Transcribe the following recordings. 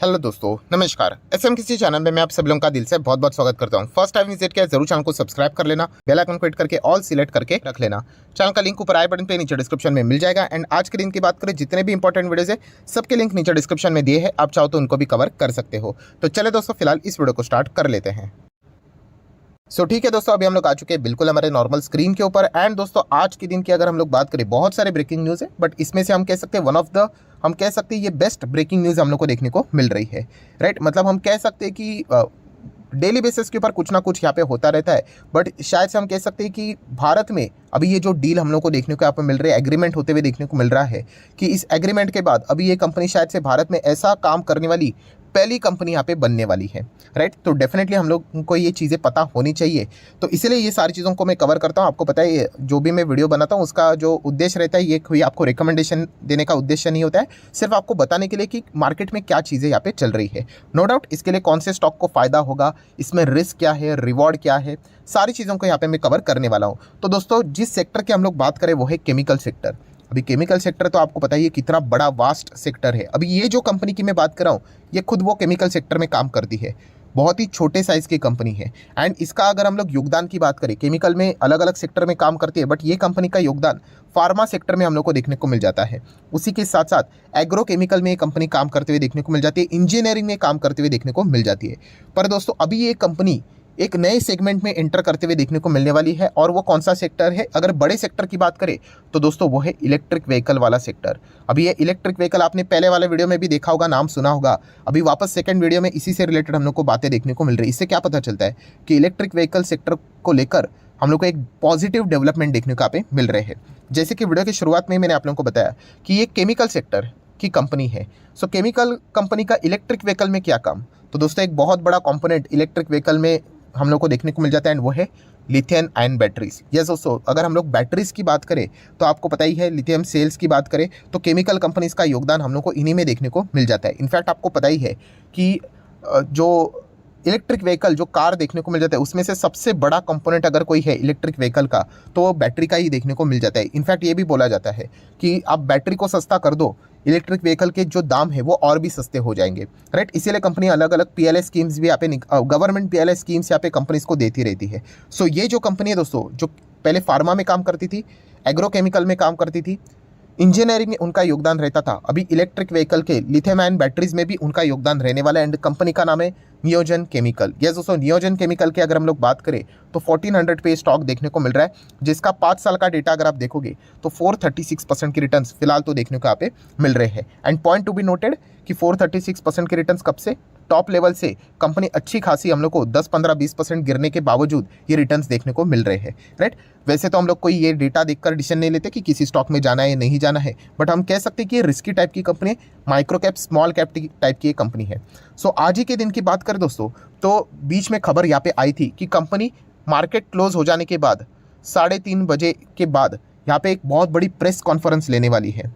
Hello दोस्तों, नमस्कार। SM किसी चैनल में मैं आप सब लोगों का दिल से बहुत बहुत स्वागत करता हूं। फर्स्ट टाइम विजिट किया जरूर चैनल को सब्सक्राइब कर लेना, बेल आइकन को हिट करके ऑल सिलेक्ट करके रख लेना। चैनल का लिंक ऊपर आई बटन पे नीचे डिस्क्रिप्शन में मिल जाएगा। एंड आज के दिन की बात करें, जितने भी इंपॉर्टेंट वीडियोज है सबके लिंक नीचे डिस्क्रिप्शन में दिए हैं, आप चाहो तो उनको भी कवर कर सकते हो। तो चले दोस्तों, फिलहाल इस वीडियो को स्टार्ट कर लेते हैं। ठीक है दोस्तों, अभी हम लोग आ चुके हैं बिल्कुल हमारे नॉर्मल स्क्रीन के ऊपर। एंड दोस्तों, आज के दिन की अगर हम लोग बात करें, बहुत सारे ब्रेकिंग न्यूज़ है, बट इसमें से हम कह सकते हैं हम कह सकते हैं ये बेस्ट ब्रेकिंग न्यूज़ हम लोग को देखने को मिल रही है। राइट, मतलब हम कह सकते हैं कि डेली बेसिस के ऊपर कुछ ना कुछ यहाँ पे होता रहता है, बट शायद से हम कह सकते हैं कि भारत में अभी ये जो डील हम लोग को देखने को यहाँ पे मिल रही है, एग्रीमेंट होते हुए देखने को मिल रहा है कि इस एग्रीमेंट के बाद अभी ये कंपनी शायद से भारत में ऐसा काम करने वाली पहली कंपनी यहाँ पे बनने वाली है। राइट, तो डेफिनेटली हम लोग को ये चीज़ें पता होनी चाहिए, तो इसीलिए ये सारी चीज़ों को मैं कवर करता हूँ। आपको पता है, जो भी मैं वीडियो बनाता हूँ उसका जो उद्देश्य रहता है, ये कोई आपको रिकमेंडेशन देने का उद्देश्य नहीं होता है, सिर्फ आपको बताने के लिए कि मार्केट में क्या चीज़ें यहाँ पे चल रही है। नो डाउट इसके लिए कौन से स्टॉक को फ़ायदा होगा, इसमें रिस्क क्या है, रिवॉर्ड क्या है, सारी चीज़ों को यहाँ पे मैं कवर करने वाला हूँ। तो दोस्तों, जिस सेक्टर की हम लोग बात करें वो है केमिकल सेक्टर। अभी केमिकल सेक्टर तो आपको पता ही है कितना बड़ा वास्ट सेक्टर है। अभी ये जो कंपनी की मैं बात कर रहा हूँ, ये खुद वो केमिकल सेक्टर में काम करती है, बहुत ही छोटे साइज़ की कंपनी है। एंड इसका अगर हम लोग योगदान की बात करें, केमिकल में अलग अलग सेक्टर में काम करती है, बट ये कंपनी का योगदान फार्मा सेक्टर में हम लोग को देखने को मिल जाता है। उसी के साथ साथ एग्रो केमिकल में ये कंपनी काम करते हुए देखने को मिल जाती है, इंजीनियरिंग में काम करते हुए देखने को मिल जाती है। पर दोस्तों, अभी ये कंपनी एक नए सेगमेंट में एंटर करते हुए देखने को मिलने वाली है, और वो कौन सा सेक्टर है? अगर बड़े सेक्टर की बात करें तो दोस्तों वो है इलेक्ट्रिक व्हीकल वाला सेक्टर। अभी ये इलेक्ट्रिक व्हीकल आपने पहले वाले वीडियो में भी देखा होगा, नाम सुना होगा। अभी वापस सेकंड वीडियो में इसी से रिलेटेड हम लोग को बातें देखने को मिल रही है। इससे क्या पता चलता है कि इलेक्ट्रिक व्हीकल सेक्टर को लेकर हम लोग को एक पॉजिटिव डेवलपमेंट देखने को यहाँ पे मिल रहे हैं। जैसे कि वीडियो की शुरुआत में मैंने आप लोगों को बताया कि ये केमिकल सेक्टर की कंपनी है। केमिकल कंपनी का इलेक्ट्रिक व्हीकल में क्या काम? तो दोस्तों, एक बहुत बड़ा कंपोनेंट इलेक्ट्रिक व्हीकल में हम लोग को देखने को मिल जाता है, एंड वो है लिथियम आयन बैटरीज। यस दोस्तों, अगर हम लोग बैटरीज की बात करें तो आपको पता ही है, लिथियम सेल्स की बात करें तो केमिकल कंपनीज का योगदान हम लोग को इन्हीं में देखने को मिल जाता है। इनफैक्ट आपको पता ही है कि जो इलेक्ट्रिक व्हीकल जो कार देखने को मिल जाता है, उसमें से सबसे बड़ा कंपोनेंट अगर कोई है इलेक्ट्रिक व्हीकल का, तो वो बैटरी का ही देखने को मिल जाता है। इनफैक्ट ये भी बोला जाता है कि आप बैटरी को सस्ता कर दो, इलेक्ट्रिक व्हीकल के जो दाम है वो और भी सस्ते हो जाएंगे। राइट, इसीलिए कंपनी अलग अलग पीएलआई स्कीम्स भी यहाँ पे, गवर्नमेंट पीएलआई स्कीम्स यहाँ पे कंपनीज को देती रहती है। ये जो कंपनी है दोस्तों, जो पहले फार्मा में काम करती थी, एग्रोकेमिकल में काम करती थी, इंजीनियरिंग में उनका योगदान रहता था, अभी इलेक्ट्रिक व्हीकल के लिथियम आयन बैटरीज में भी उनका योगदान रहने वाला है। एंड कंपनी का नाम है नियोजन केमिकल। यस दोस्तों, नियोजन केमिकल के अगर हम लोग बात करें तो 1400 पे स्टॉक देखने को मिल रहा है, जिसका 5 साल का डेटा अगर आप देखोगे तो 436% की रिटर्न्स फिलहाल तो देखने को यहाँ पे मिल रहे हैं। And point to be noted कि 436% की रिटर्न्स कब से? टॉप लेवल से कंपनी अच्छी खासी हम लोग को 10, 15, 20% गिरने के बावजूद ये रिटर्न्स देखने को मिल रहे हैं। राइट, वैसे तो हम लोग कोई ये डेटा देखकर डिसीजन नहीं लेते कि किसी स्टॉक में जाना है या नहीं जाना है, बट हम कह सकते हैं कि ये रिस्की टाइप की company, micro cap, small cap type की कंपनी है। आज ही के दिन की बात करें दोस्तों, तो बीच में खबर यहाँ पे आई थी कि कंपनी मार्केट क्लोज हो जाने के बाद 3:30 बजे के बाद यहाँ पे एक बहुत बड़ी प्रेस कॉन्फ्रेंस लेने वाली है।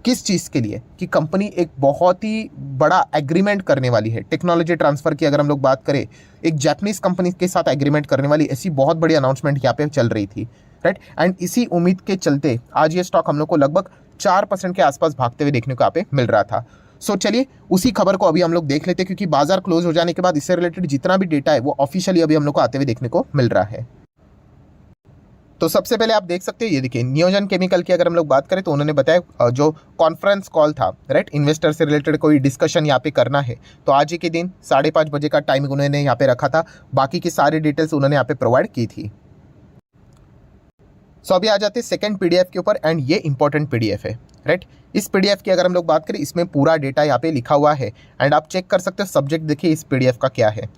किस चीज़ के लिए? कि कंपनी एक बहुत ही बड़ा एग्रीमेंट करने वाली है टेक्नोलॉजी ट्रांसफ़र की। अगर हम लोग बात करें, एक जापानीज़ कंपनी के साथ एग्रीमेंट करने वाली, ऐसी बहुत बड़ी अनाउंसमेंट यहाँ पे चल रही थी। राइट, एंड इसी उम्मीद के चलते आज ये स्टॉक हम लोग को लगभग 4% के आसपास भागते हुए देखने को यहाँ पे मिल रहा था। चलिए उसी खबर को अभी हम लोग देख लेते हैं, क्योंकि बाजार क्लोज हो जाने के बाद इससे रिलेटेड जितना भी डेटा है वो ऑफिशियली अभी हम लोग को आते हुए देखने को मिल रहा है। तो सबसे पहले आप देख सकते हैं, ये देखिए नियोजन केमिकल की अगर हम लोग बात करें तो उन्होंने बताया जो कॉन्फ्रेंस कॉल था, राइट, इन्वेस्टर से रिलेटेड कोई डिस्कशन यहाँ पे करना है, तो आज ही के दिन 5:30 बजे का टाइम उन्होंने यहाँ पे रखा था। बाकी की सारी डिटेल्स उन्होंने यहाँ पे प्रोवाइड की थी। अभी आ जाते हैं सेकंड पीडीएफ के ऊपर, एंड ये इंपॉर्टेंट पीडीएफ है। राइट, इस पीडीएफ की अगर हम लोग बात करें, इसमें पूरा डेटा यहाँ पे लिखा हुआ है, एंड आप चेक कर सकते हो। सब्जेक्ट देखिए इस पीडीएफ का क्या है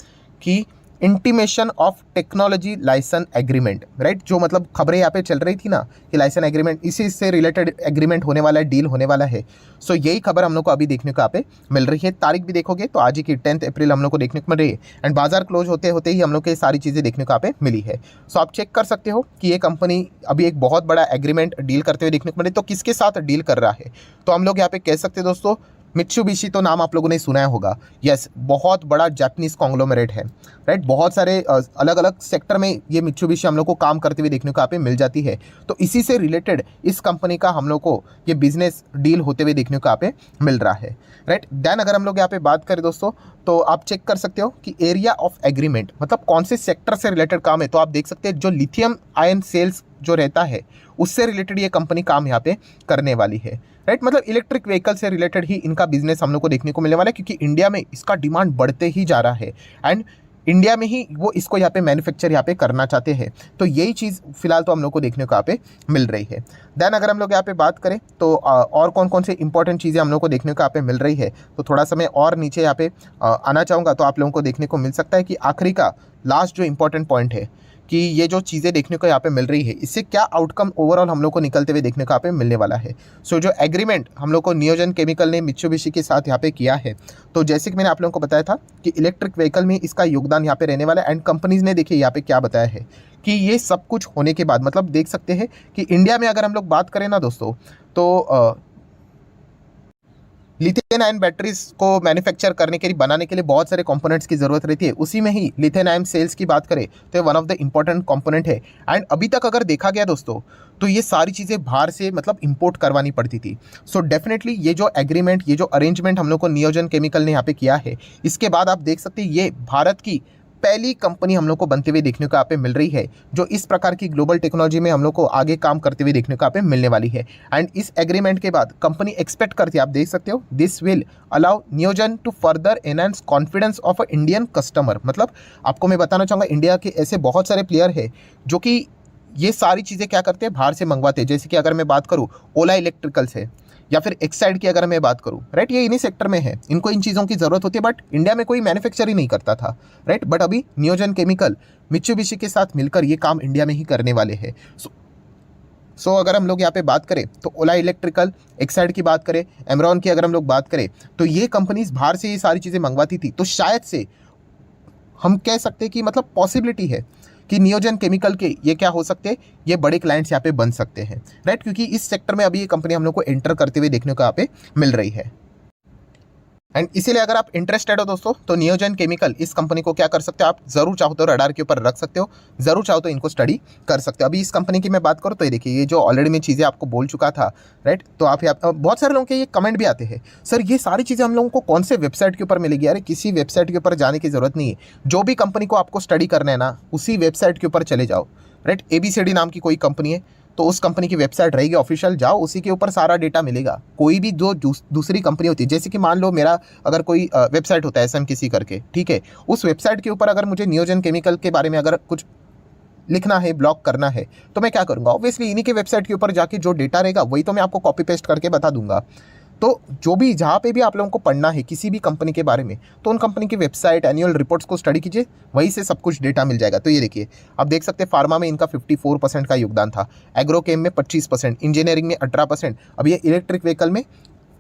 कि intimation of technology licence agreement. Right, जो मतलब खबरें यहाँ पे चल रही थी ना कि लाइसेंस एग्रीमेंट, इसी से रिलेटेड एग्रीमेंट होने वाला है, डील होने वाला है। यही खबर हम लोग को अभी देखने को यहाँ पे मिल रही है। तारीख भी देखोगे तो आज ही की 10 अप्रैल हम लोग को देखने को मिल रही है, एंड बाजार क्लोज होते होते ही हम लोग को ये सारी चीज़ें देखने को यहाँ पे मिली है। आप चेक कर सकते हो कि ये कंपनी अभी एक बहुत बड़ा एग्रीमेंट डील करते हुए देखने को मिले। तो किसके साथ डील कर रहा है? तो हम लोग यहाँ पे कह सकते हैं दोस्तों, मित्सुबिशी तो नाम आप लोगों ने सुना होगा। यस, बहुत बड़ा जापानीज कॉन्ग्लोमरेट है, राइट। बहुत सारे अलग अलग सेक्टर में ये मित्सुबिशी हम लोग को काम करते हुए देखने को यहाँ पे मिल जाती है। तो इसी से रिलेटेड इस कंपनी का हम लोग को ये बिजनेस डील होते हुए देखने को यहाँ पे मिल रहा है, राइट। देन अगर हम लोग यहाँ पे बात करें दोस्तों, तो आप चेक कर सकते हो कि एरिया ऑफ एग्रीमेंट मतलब कौन से सेक्टर से रिलेटेड काम है। तो आप देख सकते हैं जो लिथियम आयन सेल्स जो रहता है उससे रिलेटेड ये कंपनी काम यहाँ पे करने वाली है, राइट। मतलब इलेक्ट्रिक व्हीकल से रिलेटेड ही इनका बिजनेस हम लोग को देखने को मिलने वाला है, क्योंकि इंडिया में इसका डिमांड बढ़ते ही जा रहा है एंड इंडिया में ही वो इसको यहाँ पे मैन्युफैक्चर यहाँ पे करना चाहते हैं। तो यही चीज़ फिलहाल तो हम लोग को देखने को यहाँ पे मिल रही है। देन अगर हम लोग यहाँ पे बात करें तो और कौन कौन से इंपॉर्टेंट चीज़ें हम लोग को देखने को यहाँ पे मिल रही है, तो थोड़ा सा मैं और नीचे यहाँ पे आना चाहूँगा। तो आप लोगों को देखने को मिल सकता है कि आखिरी का लास्ट जो इंपॉर्टेंट पॉइंट है कि ये जो चीज़ें देखने को यहाँ पे मिल रही है, इससे क्या आउटकम ओवरऑल हम लोग को निकलते हुए देखने को यहाँ पे मिलने वाला है। सो जो एग्रीमेंट हम लोग को नियोजन केमिकल ने मित्सुबिशी के साथ यहाँ पे किया है, तो जैसे कि मैंने आप लोगों को बताया था कि इलेक्ट्रिक व्हीकल में इसका योगदान यहाँ पे रहने वाला है। एंड कंपनीज ने देखिए यहाँ पे क्या बताया है कि ये सब कुछ होने के बाद मतलब देख सकते हैं कि इंडिया में अगर हम लोग बात करें ना दोस्तों, तो लिथियम आयन बैटरीज को मैन्युफैक्चर करने के लिए बनाने के लिए बहुत सारे कंपोनेंट्स की ज़रूरत रहती है। उसी में ही लिथियम आयन सेल्स की बात करें तो ये one of the important component है। एंड अभी तक अगर देखा गया दोस्तों, तो ये सारी चीज़ें बाहर से मतलब इंपोर्ट करवानी पड़ती थी। सो डेफिनेटली ये जो एग्रीमेंट, ये जो अरेंजमेंट हम लोग को नियोजन केमिकल ने यहाँ पे किया है, इसके बाद आप देख सकते हैं ये भारत की पहली कंपनी हम लोग को बनते हुए देखने को यहाँ पे मिल रही है जो इस प्रकार की ग्लोबल टेक्नोलॉजी में हम लोग को आगे काम करते हुए देखने को यहाँ पे मिलने वाली है। एंड इस एग्रीमेंट के बाद कंपनी एक्सपेक्ट करती है, आप देख सकते हो, दिस विल अलाउ नियोजन to further enhance confidence of a Indian customer. मतलब आपको मैं बताना चाहूँगा इंडिया के ऐसे बहुत सारे प्लेयर है जो कि ये सारी चीज़ें क्या करते हैं, बाहर से मंगवाते हैं। जैसे कि अगर मैं बात करूँ ओला इलेक्ट्रिकल्स है या फिर एक्साइड की अगर मैं बात करूँ, राइट, ये इन्हीं सेक्टर में है, इनको इन चीज़ों की ज़रूरत होती है, बट इंडिया में कोई मैन्युफैक्चर ही नहीं करता था, राइट। बट अभी नियोजन केमिकल मित्सुबिशी के साथ मिलकर ये काम इंडिया में ही करने वाले हैं। सो अगर हम लोग यहाँ पे बात करें तो ओला इलेक्ट्रिकल, एक्साइड की बात करें, एमरॉन की अगर हम लोग बात करें, तो ये कंपनीज बाहर से ये सारी चीज़ें मंगवाती थी। तो शायद से हम कह सकते हैं कि मतलब पॉसिबिलिटी है कि नियोजन केमिकल के ये क्या हो सकते हैं, ये बड़े क्लाइंट्स यहाँ पे बन सकते हैं, राइट। क्योंकि इस सेक्टर में अभी ये कंपनी हम लोग को एंटर करते हुए देखने को यहाँ पे मिल रही है। एंड इसीलिए अगर आप इंटरेस्टेड हो दोस्तों, तो नियोजन केमिकल इस कंपनी को क्या कर सकते हो, आप जरूर चाहो तो रडार के ऊपर रख सकते हो, जरूर चाहो तो इनको स्टडी कर सकते हो। अभी इस कंपनी की मैं बात करूँ तो ये देखिए, ये जो ऑलरेडी मैं चीज़ें आपको बोल चुका था, राइट। तो आप बहुत सारे लोगों के ये कमेंट भी आते हैं, सर ये सारी चीज़ें हम लोगों को कौन से वेबसाइट के ऊपर मिलेगी। अरे किसी वेबसाइट के ऊपर जाने की जरूरत नहीं है, जो भी कंपनी को आपको स्टडी करना है ना, उसी वेबसाइट के ऊपर चले जाओ, राइट। ABCD नाम की कोई कंपनी है, तो उस कंपनी की वेबसाइट रहेगी ऑफिशियल, जाओ, उसी के ऊपर सारा डेटा मिलेगा। कोई भी जो दूसरी कंपनी होती है, जैसे कि मान लो मेरा अगर कोई वेबसाइट होता है SMKC करके, ठीक है, उस वेबसाइट के ऊपर अगर मुझे नियोजन केमिकल के बारे में अगर कुछ लिखना है, ब्लॉग करना है, तो मैं क्या करूँगा, ऑब्वियसली इन्हीं के वेबसाइट के ऊपर जाके जो डेटा रहेगा वही तो मैं आपको कॉपी पेस्ट करके बता दूंगा। तो जो भी जहाँ पे भी आप लोगों को पढ़ना है किसी भी कंपनी के बारे में, तो उन कंपनी की वेबसाइट, एनुअल रिपोर्ट्स को स्टडी कीजिए, वहीं से सब कुछ डेटा मिल जाएगा। तो ये देखिए, आप देख सकते हैं फार्मा में इनका 54% का योगदान था, एग्रोकेम में 25%, इंजीनियरिंग में 18%। अब ये इलेक्ट्रिक व्हीकल में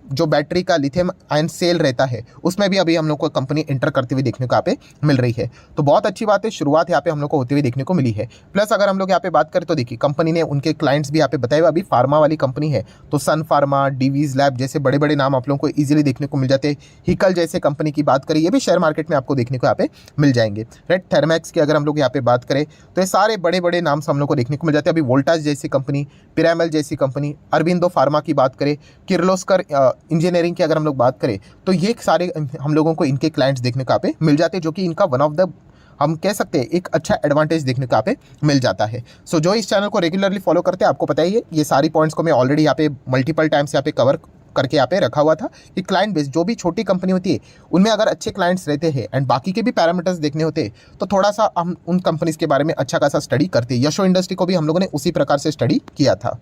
जो बैटरी का लिथियम आयन सेल रहता है उसमें भी अभी हम लोग को कंपनी एंटर करते हुए देखने को यहाँ पे मिल रही है। तो बहुत अच्छी बात है, शुरुआत यहाँ पे हम लोग को होते हुए देखने को मिली है। प्लस अगर हम लोग यहाँ पे बात करें तो देखिए, कंपनी ने उनके क्लाइंट्स भी यहाँ पे बताए हुए, अभी फार्मा वाली कंपनी है तो सन फार्मा, डिवीज लैब जैसे बड़े बड़े नाम आप लोगों को ईजिली देखने को मिल जाते हैं। हिकल जैसे कंपनी की बात करें, ये भी शेयर मार्केट में आपको देखने को यहाँ पे मिल जाएंगे, राइट। थर्मैक्स की अगर हम लोग यहाँ पे बात करें तो ये सारे बड़े बड़े नाम हम लोग को देखने को मिल जाते हैं। अभी वोल्टास जैसी कंपनी, पिरामल जैसी कंपनी, अरबिंदो फार्मा की बात करें, किर्लोस्कर इंजीनियरिंग की अगर हम लोग बात करें, तो ये सारे हम लोगों को इनके क्लाइंट्स देखने को यहाँ पे मिल जाते हैं, जो कि इनका वन ऑफ द हम कह सकते हैं एक अच्छा एडवांटेज देखने को यहाँ पे मिल जाता है। सो जो इस चैनल को रेगुलरली फॉलो करते हैं, आपको पता ही है ये सारी पॉइंट्स को मैं ऑलरेडी यहाँ पे मल्टीपल टाइम्स यहाँ पे कवर करके यहाँ पे रखा हुआ था कि क्लाइंट बेस जो भी छोटी कंपनी होती है उनमें अगर अच्छे क्लाइंट्स रहते हैं एंड बाकी के भी पैरामीटर्स देखने होते हैं, तो थोड़ा सा हम उन कंपनीज के बारे में अच्छा खासा स्टडी करते हैं। यशो इंडस्ट्री को भी हम लोगों ने उसी प्रकार से स्टडी किया था।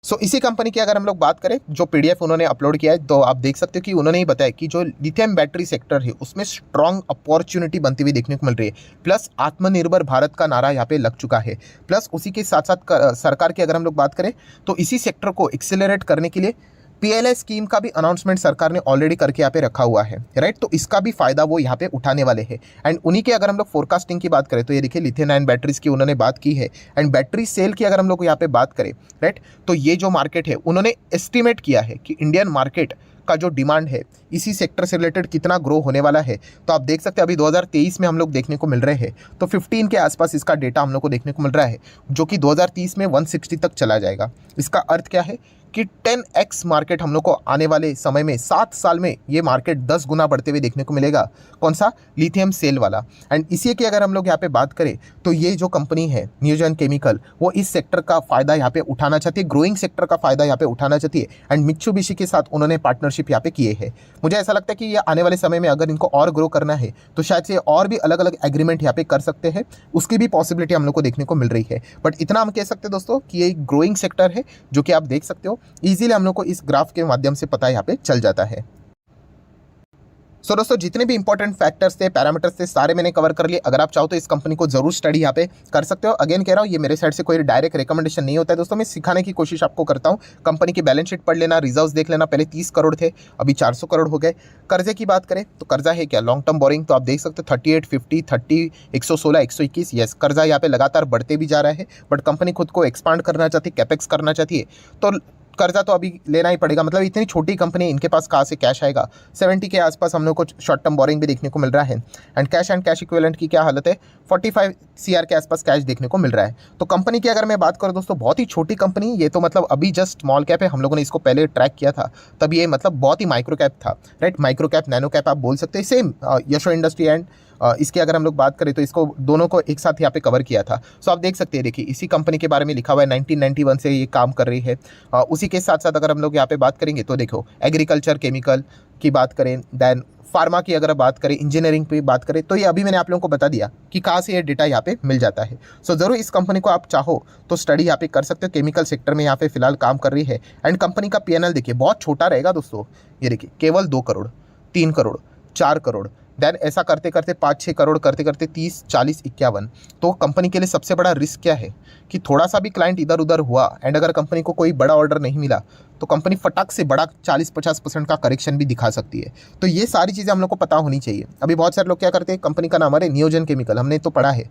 सो इसी कंपनी की अगर हम लोग बात करें, जो PDF उन्होंने अपलोड किया है, तो आप देख सकते हो कि उन्होंने ही बताया कि जो लिथियम बैटरी सेक्टर है उसमें स्ट्रॉन्ग अपॉर्चुनिटी बनती हुई देखने को मिल रही है। प्लस आत्मनिर्भर भारत का नारा यहाँ पे लग चुका है। प्लस उसी के साथ साथ सरकार की अगर हम लोग बात करें तो इसी सेक्टर को एक्सेलरेट करने के लिए PLI स्कीम का भी अनाउंसमेंट सरकार ने ऑलरेडी करके यहाँ पे रखा हुआ है, राइट। तो इसका भी फायदा वो यहाँ पे उठाने वाले हैं। एंड उन्हीं के अगर हम लोग फोरकास्टिंग की बात करें तो ये देखिए, लिथियम आयन बैटरीज की उन्होंने बात की है। एंड बैटरी सेल की अगर हम लोग यहाँ पे बात करें, राइट, तो ये जो मार्केट है उन्होंने एस्टिमेट किया है कि इंडियन मार्केट का जो डिमांड है, इसी सेक्टर से रिलेटेड कितना ग्रो होने वाला है, तो आप देख सकते हैं अभी 2023 में हम लोग देखने को मिल रहे हैं तो 15 के आसपास इसका डेटा हम लोग को देखने को मिल रहा है, जो कि 2030 में 160 तक चला जाएगा। इसका अर्थ क्या है कि 10x मार्केट हम लोग को आने वाले समय में 7 साल में ये मार्केट 10 गुना बढ़ते हुए देखने को मिलेगा। कौन सा? लिथियम सेल वाला। एंड इसी की अगर हम लोग यहाँ पे बात करें तो ये जो कंपनी है नियोजन केमिकल, वो इस सेक्टर का फायदा यहाँ पे उठाना चाहती है, ग्रोइंग सेक्टर का फायदा यहाँ पे उठाना चाहती है। एंड मित्सुबिशी के साथ उन्होंने पार्टनरशिप यहाँ पे किए हैं। मुझे ऐसा लगता है कि ये आने वाले समय में अगर इनको और ग्रो करना है तो शायद से और भी अलग अलग एग्रीमेंट यहाँ पे कर सकते हैं, उसकी भी पॉसिबिलिटी हम लोग को देखने को मिल रही है। बट इतना हम कह सकते हैं दोस्तों कि ये ग्रोइंग सेक्टर है, जो कि आप देख सकते हो इजीली हम लोग को इस ग्राफ के माध्यम से पता यहाँ पे चल जाता है। सो दोस्तों, जितने भी इंपॉर्टेंट फैक्टर्स थे, पैरामीटर्स थे, सारे मैंने कवर कर लिए। अगर आप चाहो तो इस कंपनी को जरूर स्टडी यहाँ पे कर सकते हो। अगेन कह रहा हूँ, ये मेरे साइड से कोई डायरेक्ट रिकमेंडेशन नहीं होता है दोस्तों, मैं सिखाने की कोशिश आपको करता हूँ। कंपनी की बैलेंस शीट पढ़ लेना, रिजर्व्स देख लेना। पहले 30 करोड़ थे, अभी 400 करोड़ हो गए। कर्जे की बात करें तो कर्जा है क्या? लॉन्ग टर्म बोरिंग, तो आप देख सकते हो 38, 50, 30, 116, 121। यस, कर्जा यहाँ पे लगातार बढ़ते भी जा रहा है, बट कंपनी खुद को एक्सपांड करना चाहती है, कैपेक्स करना चाहती है, तो कर्जा तो अभी लेना ही पड़ेगा। मतलब इतनी छोटी कंपनी, इनके पास कहाँ से कैश आएगा? 70 के आसपास हम लोग को शॉर्ट टर्म बोरिंग भी देखने को मिल रहा है। एंड कैश इक्विवेलेंट की क्या हालत है? 45 CR के आसपास कैश देखने को मिल रहा है। तो कंपनी की अगर मैं बात करूँ दोस्तों, बहुत ही छोटी कंपनी ये तो, मतलब अभी जस्ट स्मॉल कैप है। हम लोगों ने इसको पहले ट्रैक किया था, तब ये मतलब बहुत ही माइक्रो कैप था, right? Micro cap, nano cap आप बोल सकते हैं। सेम यशो इंडस्ट्री एंड इसके अगर हम लोग बात करें तो इसको दोनों को एक साथ यहाँ पे कवर किया था। सो आप देख सकते हैं, देखिए इसी कंपनी के बारे में लिखा हुआ है, 1991 से ये काम कर रही है। उसी के साथ साथ अगर हम लोग यहाँ पे बात करेंगे तो देखो, एग्रीकल्चर केमिकल की बात करें, देन फार्मा की अगर बात करें, इंजीनियरिंग पे बात करें, तो ये अभी मैंने आप लोगों को बता दिया कि कहाँ से ये डेटा यहाँ पे मिल जाता है। सो ज़रूर इस कंपनी को आप चाहो तो स्टडी यहाँ पे कर सकते हो। केमिकल सेक्टर में यहाँ पे फिलहाल काम कर रही है। एंड कंपनी का PNL देखिए, बहुत छोटा रहेगा दोस्तों। ये देखिए, केवल 2 करोड़, 3 करोड़, 4 करोड़, देन ऐसा करते करते 5-6 करोड़, करते करते 30, 40, 51। तो कंपनी के लिए सबसे बड़ा रिस्क क्या है कि थोड़ा सा भी क्लाइंट इधर उधर हुआ एंड अगर कंपनी को कोई बड़ा ऑर्डर नहीं मिला तो कंपनी फटाक से बड़ा 40-50% का करेक्शन भी दिखा सकती है। तो ये सारी चीज़ें हम लोग को पता होनी चाहिए। अभी बहुत सारे लोग क्या करते हैं, कंपनी का नाम, अरे नियोजन केमिकल, हमने तो पढ़ा है,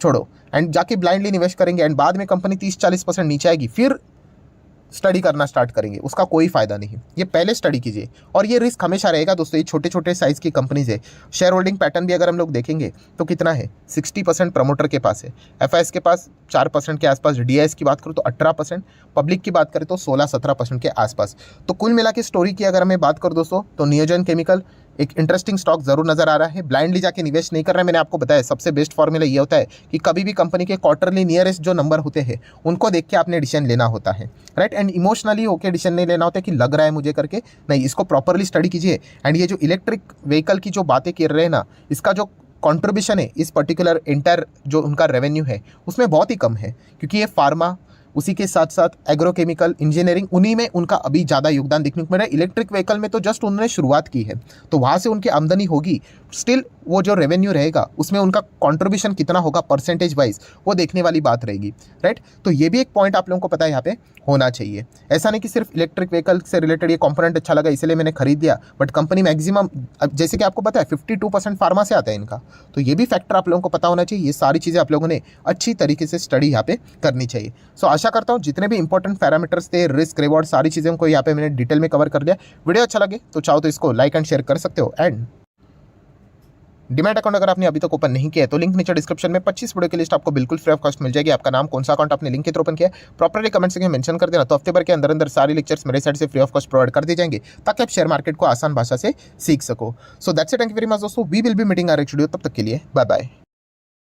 छोड़ो, एंड जाके ब्लाइंडली निवेश करेंगे एंड बाद में कंपनी 30-40% नीचे आएगी, फिर स्टडी करना स्टार्ट करेंगे, उसका कोई फायदा नहीं। ये पहले स्टडी कीजिए। और ये रिस्क हमेशा रहेगा दोस्तों, ये छोटे छोटे साइज़ की कंपनीज है। शेयर होल्डिंग पैटर्न भी अगर हम लोग देखेंगे तो कितना है, 60% प्रमोटर के पास है, FIS के पास 4% के आसपास, DIS की बात करूँ तो 18%, पब्लिक की बात करें तो 16-17% के आसपास। तो कुल मिला के स्टोरी की अगर मैं बात करूँ दोस्तों, तो नियोजन केमिकल एक इंटरेस्टिंग स्टॉक जरूर नजर आ रहा है। ब्लाइंडली जाके निवेश नहीं कर रहे हैं। मैंने आपको बताया सबसे बेस्ट फॉर्मूला ये होता है कि कभी भी कंपनी के क्वार्टरली नियरेस्ट जो नंबर होते हैं उनको देख के आपने डिसीजन लेना होता है, राइट? एंड इमोशनली होकर डिसीजन नहीं लेना होता है कि लग रहा है मुझे करके, नहीं, इसको प्रॉपरली स्टडी कीजिए। एंड ये जो इलेक्ट्रिक व्हीकल की जो बातें कर रहे हैं ना, इसका जो कॉन्ट्रीब्यूशन है इस पर्टिकुलर इंटर जो उनका रेवेन्यू है उसमें बहुत ही कम है, क्योंकि ये फार्मा, उसी के साथ साथ एग्रोकेमिकल, इंजीनियरिंग, उन्हीं में उनका अभी ज़्यादा योगदान देखने को मिल रहा है। इलेक्ट्रिक व्हीकल में तो जस्ट उन्होंने शुरुआत की है, तो वहाँ से उनकी आमदनी होगी, स्टिल वो जो रेवेन्यू रहेगा उसमें उनका कंट्रीब्यूशन कितना होगा परसेंटेज वाइज, वो देखने वाली बात रहेगी, राइट? तो ये भी एक पॉइंट आप लोगों को पता है यहाँ पे होना चाहिए। ऐसा नहीं कि सिर्फ इलेक्ट्रिक व्हीकल से रिलेटेड ये कंपोनेंट अच्छा लगा इसलिए मैंने खरीद दिया, बट कंपनी मैक्सिमम, जैसे कि आपको पता है 52% फार्मा से आता है इनका, तो ये भी फैक्टर आप लोगों को पता होना चाहिए। ये सारी चीज़ें आप लोगों ने अच्छी तरीके से स्टडी यहाँ पे करनी चाहिए। सो आशा करता हूँ जितने भी इंपॉर्टेंट पैरामीटर्स थे, रिस्क रिवॉर्ड, सारी चीज़ों को यहाँ पे मैंने डिटेल में कवर कर दिया। वीडियो अच्छा लगे तो चाहो तो इसको लाइक एंड शेयर कर सकते हो। एंड डीमैट अकाउंट अगर आपने अभी तक ओपन नहीं किया है तो लिंक नीचे डिस्क्रिप्शन में 25 वीडियो की लिस्ट आपको बिल्कुल फ्री ऑफ कॉस्ट मिल जाएगी। आपका नाम, कौन सा अकाउंट आपने लिंक के थ्रू ओपन किया है, प्रॉपर्ली कमेंट सेक्शन में मेंशन कर देना, तो हफ्ते भर के अंदर अंदर सारे लेक्चर्स मेरे साइड से फ्री ऑफ कॉस्ट प्रोवाइड कर दिए जाएंगे ताकि आप शेयर मार्केट को आसान भाषा से सीख सको। So that's it, thank you very much दोस्तों, we will be meeting our next video. तब तक के लिए बाय बाय।